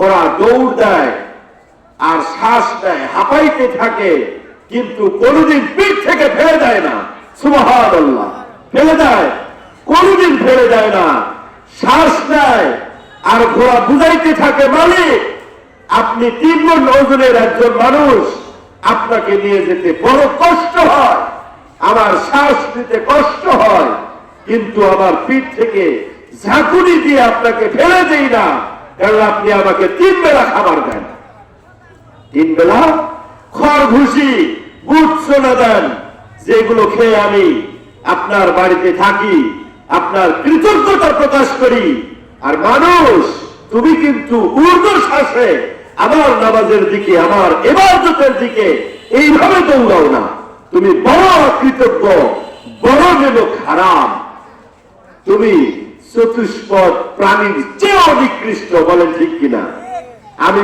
ঘোড়া দৌড় দেয় আর শ্বাস নেয়, হাঁপাইতে থাকে, কিন্তু কোনদিন পিঠ থেকে ফেলে দেয় না। সুবহানাল্লাহ, ফেলে দেয়? কোনদিন ফেলে দেয় না। শ্বাস নেয় আর ঘোড়া বুঝাইতে থাকে, মালিক আপনি 3 মণ ওজনের একজন মানুষ, আপনাকে নিয়ে যেতে বড় কষ্ট হয়, আমার শ্বাস নিতে কষ্ট হয়, কিন্তু আমার পিঠ থেকে ঝাঁকুনি দিয়ে আপনাকে ফেলে দেই না, কারণ আপনি আমাকে 3 বেলা খাবার দেন। 3 বেলা খড় ভুসি বুট সোনা দেন, যেগুলো খেয়ে আমি আপনার বাড়িতে থাকি, আপনার কৃতজ্ঞতা প্রকাশ করি। আর মানুষ, তুমি কিন্তু ঊর্ধ্বশ্বাসে আমার নামাজের দিকে, আমার ইবাদতের দিকে এইভাবে দৌড়াও না। তুমি বড় কৃতজ্ঞ, বড় যেন খারাপ, তুমি চতুষ্পদ প্রাণীর চেয়েও নিকৃষ্ট। বলেন ঠিক কিনা? আমি